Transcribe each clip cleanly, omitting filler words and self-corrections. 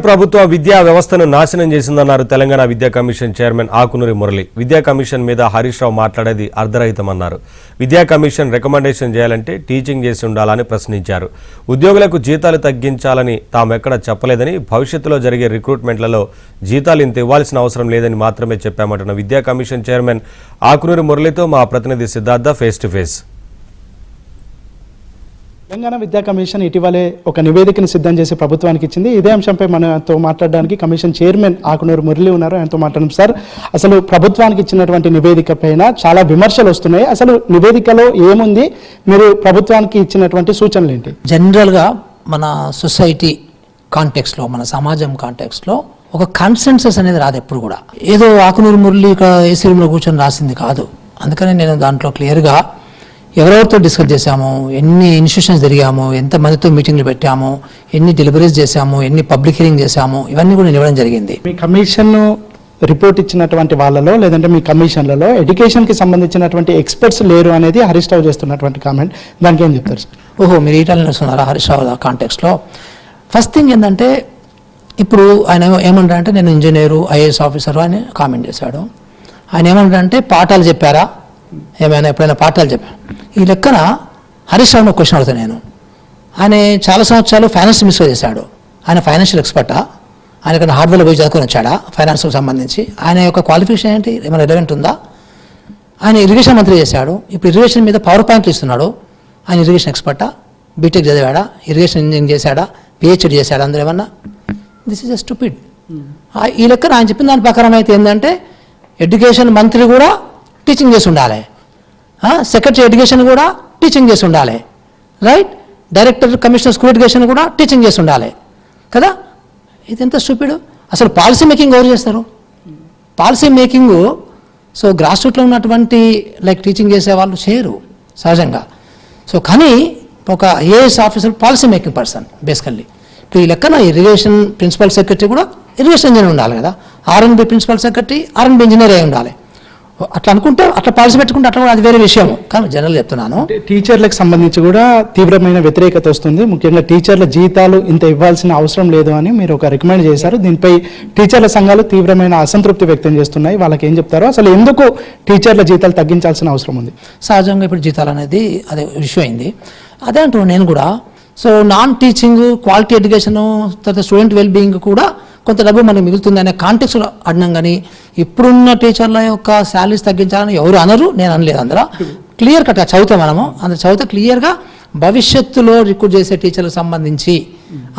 ప్రభుత్వ విద్యా వ్యవస్థను నాశనం చేసిందన్నారు తెలంగాణ విద్యా కమిషన్ చైర్మన్ ఆకునూరి మురళి. విద్యా కమిషన్ మీద హరీష్ రావు మాట్లాడేది అర్ధరహితమన్నారు. విద్యా కమిషన్ రికమెండేషన్ చేయాలంటే టీచింగ్ చేసి ఉండాలని ప్రశ్నించారు. ఉద్యోగులకు జీతాలు తగ్గించాలని తామెక్కడ చెప్పలేదని, భవిష్యత్తులో జరిగే రిక్రూట్మెంట్లలో జీతాలు ఇంత ఇవ్వాల్సిన అవసరం లేదని మాత్రమే చెప్పామంటున్న విద్యా కమిషన్ చైర్మన్ ఆకునూరి మురళితో మా ప్రతినిధి Siddhartha face to face. Telangana విద్యా కమిషన్ ఇటీవలే ఒక నివేదికను సిద్ధం చేసి ప్రభుత్వానికి ఇచ్చింది. ఇదే అంశంపై మనతో మాట్లాడడానికి కమిషన్ చైర్మన్ ఆకునూరి మురళి ఉన్నారు. ఆయనతో మాట్లాడడం. సార్, అసలు ప్రభుత్వానికి ఇచ్చినటువంటి నివేదిక పైన చాలా విమర్శలు వస్తున్నాయి. అసలు నివేదికలో ఏముంది, మీరు ప్రభుత్వానికి ఇచ్చినటువంటి సూచనలు ఏంటి? జనరల్గా మన సొసైటీ కాంటెక్స్లో, మన సమాజం కాంటెక్స్లో ఒక కాన్సెన్సస్ అనేది రాదు ఎప్పుడు కూడా. ఏదో ఆకునూరి మురళి ఏసీ రూమ్లో కూర్చొని రాసింది కాదు. అందుకని నేను దాంట్లో క్లియర్గా ఎవరెవరితో డిస్కస్ చేశాము, ఎన్ని ఇన్స్టిట్యూషన్స్ తిరిగాము, ఎంతమందితో మీటింగ్లు పెట్టాము, ఎన్ని డెలివరీస్ చేశాము, ఎన్ని పబ్లిక్ హియరింగ్ చేశాము, ఇవన్నీ కూడా ఇవ్వడం జరిగింది. మీ కమిషన్ రిపోర్ట్ ఇచ్చినటువంటి వాళ్ళలో, లేదంటే మీ కమిషన్లలో ఎడ్యుకేషన్కి సంబంధించినటువంటి ఎక్స్పర్ట్స్ లేరు అనేది హరీష్ రావు చేస్తున్నటువంటి కామెంట్, దానికి ఏం చెప్తారు సార్? ఓహో, మీరు ఈటాలు నడుస్తున్నారా హరీష్ రావు కాంటెక్స్లో? ఫస్ట్ థింగ్ ఏంటంటే, ఇప్పుడు ఆయన ఏమంటారంటే నేను ఇంజనీరు, ఐఏఎస్ ఆఫీసరు అని కామెంట్ చేశాడు. ఆయన ఏమంటారంటే పాఠాలు చెప్పారా, ఏమైనా ఎప్పుడైనా పాఠాలు చెప్పాను. ఈ లెక్కన హరీష్ రావుని క్వశ్చన్ అడుగుతాను నేను. ఆయన చాలా సంవత్సరాలు ఫైనాన్స్ మినిస్టర్ చేశాడు. ఆయన ఫైనాన్షియల్ ఎక్స్పర్టా? ఆయన కన్నా హార్డ్వేర్లో పోయి చదువుకొని వచ్చాడా ఫైనాన్స్కి సంబంధించి? ఆయన యొక్క క్వాలిఫికేషన్ ఏంటి, ఏమైనా రిలవెంట్ ఉందా? ఆయన ఇరిగేషన్ మంత్రి చేశాడు. ఇప్పుడు ఇరిగేషన్ మీద పవర్ పాయింట్లు ఇస్తున్నాడు. ఆయన ఇరిగేషన్ ఎక్స్పర్టా? బీటెక్ చదివాడా? ఇరిగేషన్ ఇంజనీరింగ్ చేశాడా? పిహెచ్డి చేశాడా? అందులో ఏమన్నా? This is a stupid. ఈ లెక్కన ఆయన చెప్పిన దాని ప్రకారం అయితే ఏంటంటే, ఎడ్యుకేషన్ మంత్రి కూడా టీచింగ్ చేసి ఉండాలి, సెక్రటరీ ఎడ్యుకేషన్ కూడా టీచింగ్ చేసి ఉండాలి, right? Director commissioner school education కూడా టీచింగ్ చేసి ఉండాలి కదా. ఇది ఎంత స్టూపిడ్. అసలు పాలసీ మేకింగ్ ఎవరు చేస్తారు? పాలసీ మేకింగ్ సో గ్రాస్ రూట్లో ఉన్నటువంటి లైక్ టీచింగ్ చేసే వాళ్ళు చేయరు సహజంగా. సో కానీ ఒక IAS officer policy making person basically. ఇప్పుడు ఈ లెక్కన ఇరిగేషన్ ప్రిన్సిపల్ సెక్రటరీ కూడా ఇరిగేషన్ ఇంజనీర్ ఉండాలి కదా, RNB principal secretary RNB engineer అయి ఉండాలి. అట్లా అనుకుంటే, అట్లా పాలసీ పెట్టుకుంటే అట్లా కూడా అది వేరే విషయం. కానీ జనరల్ చెప్తున్నాను, టీచర్లకు సంబంధించి కూడా తీవ్రమైన వ్యతిరేకత వస్తుంది. ముఖ్యంగా టీచర్ల జీతాలు ఇంత ఇవ్వాల్సిన అవసరం లేదు అని మీరు ఒక రికమెండ్ చేశారు. దీనిపై టీచర్ల సంఘాలు తీవ్రమైన అసంతృప్తి వ్యక్తం చేస్తున్నాయి. వాళ్ళకి ఏం చెప్తారో, అసలు ఎందుకు టీచర్ల జీతాలు తగ్గించాల్సిన అవసరం ఉంది? సహజంగా ఇప్పుడు జీతాలు అనేది అదే విషయం అయింది. అదే అంటున్నాను నేను కూడా. So non teaching, quality education, తర్వాత స్టూడెంట్ వెల్బీయింగ్ కూడా కొంత డబ్బు మనకు మిగులుతుంది అనే కాంటెక్స్ అడినాం. కానీ ఇప్పుడున్న టీచర్ల యొక్క శాలరీస్ తగ్గించాలని ఎవరు అనరు, నేను అనలేదు. అందులో క్లియర్ కట్గా చదువుతాం మనము, అందులో చదివితే క్లియర్గా భవిష్యత్తులో రిక్రూట్ చేసే టీచర్లకు సంబంధించి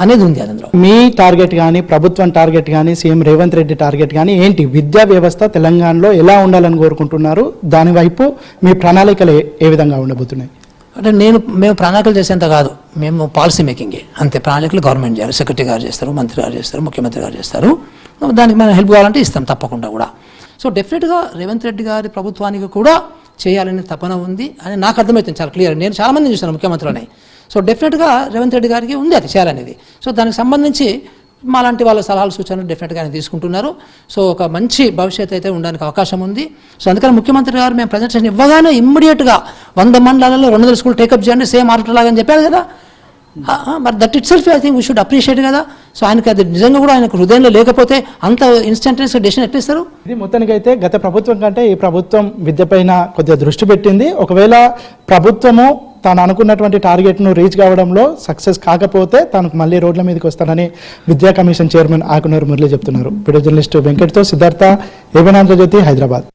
అనేది ఉంది. అందులో మీ టార్గెట్ కానీ, ప్రభుత్వం టార్గెట్ కానీ, సీఎం రేవంత్ రెడ్డి టార్గెట్ కానీ ఏంటి? విద్యా వ్యవస్థ తెలంగాణలో ఎలా ఉండాలని కోరుకుంటున్నారు? దాని వైపు మీ ప్రణాళికలు ఏ విధంగా ఉండబోతున్నాయి? అంటే మేము ప్రణాళికలు చేసేంత కాదు, మేము పాలసీ మేకింగే అంతే. ప్రణాళికలు గవర్నమెంట్ చేయాలి, సెక్రటరీ గారు చేస్తారు, మంత్రి గారు చేస్తారు, ముఖ్యమంత్రి గారు చేస్తారు. దానికి మనం హెల్ప్ కావాలంటే ఇస్తాం తప్పకుండా కూడా. సో డెఫినెట్గా రేవంత్ రెడ్డి గారి ప్రభుత్వానికి కూడా చేయాలనే తపన ఉంది అని నాకు అర్థమవుతుంది చాలా క్లియర్. నేను చాలామంది చూశాను ముఖ్యమంత్రులని. సో డెఫినెట్గా రేవంత్ రెడ్డి గారికి ఉంది అది చేయాలనేది. సో దానికి సంబంధించి మాలాంటి వాళ్ళ సలహాలు సూచనలు డెఫినెట్గా ఆయన తీసుకుంటున్నారు. సో ఒక మంచి భవిష్యత్తు అయితే ఉండడానికి అవకాశం ఉంది. సో అందుకని ముఖ్యమంత్రి గారు మేము ప్రజెంటేషన్ ఇవ్వగానే ఇమ్మీడియట్గా 100 మండలాల్లో 200 స్కూల్ టేకప్ చేయండి సేమ్ ఆర్డర్ లాగా అని చెప్పారు కదా. మరి that it self I think we should appreciate కదా. సో ఆయనకి అది నిజంగా కూడా ఆయనకు హృదయంలో లేకపోతే అంత ఇన్స్టంటేనియస్ డెసిషన్ ఎట్లిస్తారు? ఇది మొత్తానికి అయితే గత ప్రభుత్వం కంటే ఈ ప్రభుత్వం విద్యపైన కొద్దిగా దృష్టి పెట్టింది. ఒకవేళ ప్రభుత్వము తాను అనుకున్నటువంటి టార్గెట్ను రీచ్ కావడంలో సక్సెస్ కాకపోతే తనకు మళ్ళీ రోడ్ల మీదకి వస్తానని విద్యా కమిషన్ చైర్మన్ ఆకునూరి మురళి చెప్తున్నారు. వీడియో జర్నలిస్టు వెంకట్తో సిద్ధార్థ, ఏబీఎన్ ఆంధ్రజ్యోతి, హైదరాబాద్.